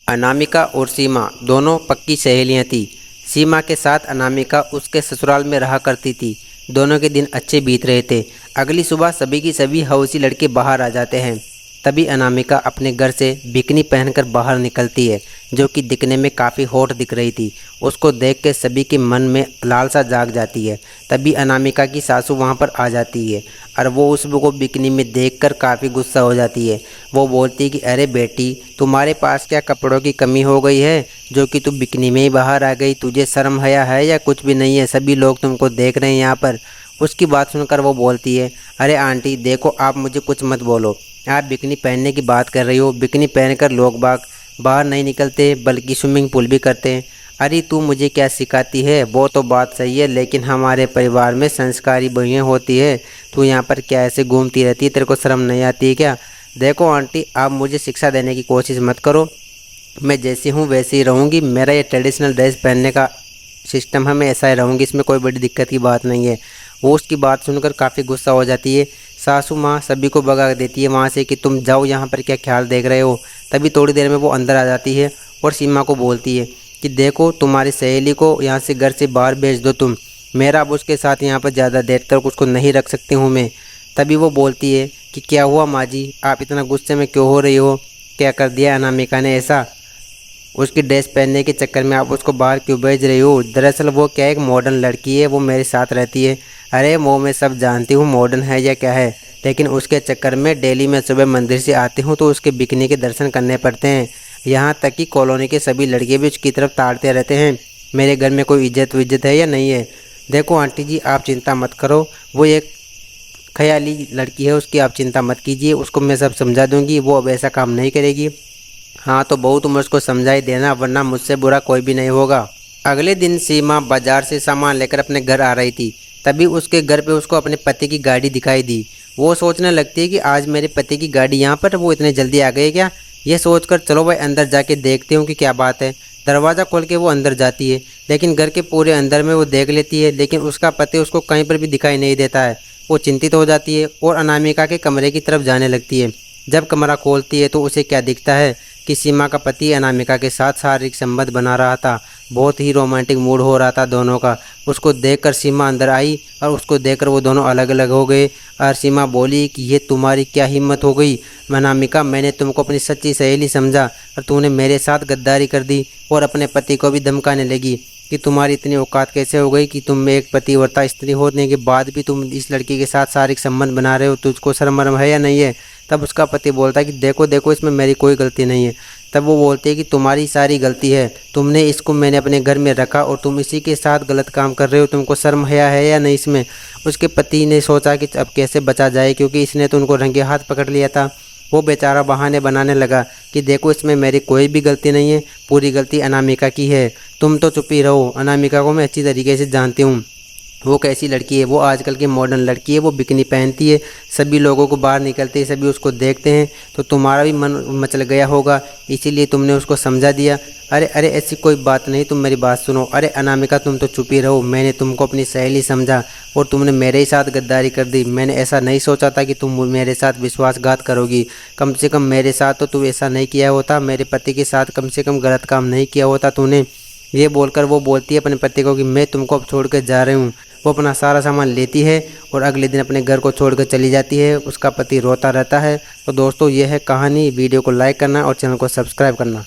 अनामिका और सीमा दोनों पक्की सहेलियां थीं। सीमा के साथ अनामिका उसके ससुराल में रहा करती थी। दोनों के दिन अच्छे बीत रहे थे। अगली सुबह सभी की सभी हौसी लड़के बाहर आ जाते हैं। तभी अनामिका अपने घर से बिकनी पहनकर बाहर निकलती है, जो कि दिखने में काफ़ी हॉट दिख रही थी। उसको देख के सभी के मन में लालसा जाग जाती है। तभी अनामिका की सासू वहाँ पर आ जाती है और वो उसको बिकनी में देखकर काफ़ी गुस्सा हो जाती है। वो बोलती है कि अरे बेटी, तुम्हारे पास क्या कपड़ों की कमी हो गई है जो कि तू बिकनी में ही बाहर आ गई? तुझे शर्म हया है या कुछ भी नहीं है? सभी लोग तुमको देख रहे हैं यहाँ पर। उसकी बात सुनकर वो बोलती है, अरे आंटी देखो, आप मुझे कुछ मत बोलो। आप बिकनी पहनने की बात कर रही हो। बिकनी पहनकर लोग बाग बाहर नहीं निकलते बल्कि स्विमिंग पूल भी करते हैं। अरे तू मुझे क्या सिखाती है? वो तो बात सही है, लेकिन हमारे परिवार में संस्कारी बहनें होती है। तू यहाँ पर क्या ऐसे घूमती रहती है? तेरे को शर्म नहीं आती है क्या? देखो आंटी, आप मुझे शिक्षा देने की कोशिश मत करो। मैं जैसी हूँ वैसे ही रहूँगी। मेरा ये ट्रेडिशनल ड्रेस पहनने का सिस्टम है, मैं ऐसा ही रहूँगी, इसमें कोई बड़ी दिक्कत की बात नहीं है। वो उसकी बात सुनकर काफ़ी गुस्सा हो जाती है। सासू माँ सभी को भगा देती है वहाँ से कि तुम जाओ, यहाँ पर क्या ख्याल देख रहे हो। तभी थोड़ी देर में वो अंदर आ जाती है और सीमा को बोलती है कि देखो, तुम्हारी सहेली को यहाँ से घर से बाहर भेज दो तुम। मेरा अब उसके साथ यहाँ पर ज़्यादा देर तक उसको नहीं रख सकती हूँ मैं। तभी वो बोलती है कि क्या हुआ माँ जी, आप इतना गुस्से में क्यों हो रही हो? क्या कर दिया अनामिका ने ऐसा? उसकी ड्रेस पहनने के चक्कर में आप उसको बाहर क्यों भेज रही हो? दरअसल वो क्या एक मॉडर्न लड़की है, वो मेरे साथ रहती है। अरे वो मैं सब जानती हूँ मॉडर्न है या क्या है, लेकिन उसके चक्कर में डेली मैं सुबह मंदिर से आती हूँ तो उसके बिकनी के दर्शन करने पड़ते हैं। यहाँ तक कि कॉलोनी के सभी लड़के भी उसकी तरफ ताड़ते रहते हैं। मेरे घर में कोई इज्जत विज्जत है या नहीं है? देखो आंटी जी, आप चिंता मत करो, वो एक ख्याली लड़की है, उसकी आप चिंता मत कीजिए। उसको मैं सब समझा दूँगी, वो अब ऐसा काम नहीं करेगी। हाँ तो बहू, तुम उसको समझा ही देना, वरना मुझसे बुरा कोई भी नहीं होगा। अगले दिन सीमा बाजार से सामान लेकर अपने घर आ रही थी। तभी उसके घर पे उसको अपने पति की गाड़ी दिखाई दी। वो सोचने लगती है कि आज मेरे पति की गाड़ी यहाँ पर, वो इतने जल्दी आ गए क्या? ये सोचकर चलो भाई अंदर जाके देखते हूँ कि क्या बात है। दरवाज़ा खोल के वो अंदर जाती है, लेकिन घर के पूरे अंदर में वो देख लेती है, लेकिन उसका पति उसको कहीं पर भी दिखाई नहीं देता है। वो चिंतित हो जाती है और अनामिका के कमरे की तरफ जाने लगती है। जब कमरा खोलती है तो उसे क्या दिखता है कि सीमा का पति अनामिका के साथ शारीरिक संबंध बना रहा था। बहुत ही रोमांटिक मूड हो रहा था दोनों का। उसको देखकर सीमा अंदर आई और उसको देखकर वो दोनों अलग अलग हो गए। और सीमा बोली कि ये तुम्हारी क्या हिम्मत हो गई अनामिका, मैंने तुमको अपनी सच्ची सहेली समझा और तूने मेरे साथ गद्दारी कर दी। और अपने पति को भी धमकाने लगी कि तुम्हारी इतनी औकात कैसे हो गई कि तुम एक पतिव्रता स्त्री होने के बाद भी तुम इस लड़की के साथ शारीरिक संबंध बना रहे हो। तुझको शर्म वरम है या नहीं है? तब उसका पति बोलता है कि देखो देखो, इसमें मेरी कोई गलती नहीं है। तब वो बोलती है कि तुम्हारी सारी गलती है, तुमने इसको मैंने अपने घर में रखा और तुम इसी के साथ गलत काम कर रहे हो। तुमको शर्म हया है या नहीं इसमें? उसके पति ने सोचा कि अब कैसे बचा जाए, क्योंकि इसने तो उनको रंगे हाथ पकड़ लिया था। वो बेचारा बहाने बनाने लगा कि देखो, इसमें मेरी कोई भी गलती नहीं है, पूरी गलती अनामिका की है। तुम तो चुप ही रहो, अनामिका को मैं अच्छी तरीके से जानती हूँ। वो कैसी लड़की है, वो आजकल की मॉडर्न लड़की है, वो बिकनी पहनती है, सभी लोगों को बाहर निकलते हैं, सभी उसको देखते हैं, तो तुम्हारा भी मन मचल गया होगा, इसीलिए तुमने उसको समझा दिया। अरे अरे, ऐसी कोई बात नहीं, तुम मेरी बात सुनो। अरे अनामिका, तुम तो चुप ही रहो, मैंने तुमको अपनी सहेली समझा और तुमने मेरे ही साथ गद्दारी कर दी। मैंने ऐसा नहीं सोचा था कि तुम मेरे साथ विश्वासघात करोगी। कम से कम मेरे साथ तो तू ऐसा नहीं किया होता, मेरे पति के साथ कम से कम गलत काम नहीं किया होता तूने। ये बोलकर वो बोलती है अपने पति को कि मैं तुमको अब छोड़ कर जा रही हूँ। वो अपना सारा सामान लेती है और अगले दिन अपने घर को छोड़कर चली जाती है। उसका पति रोता रहता है। तो दोस्तों, ये है कहानी। वीडियो को लाइक करना और चैनल को सब्सक्राइब करना।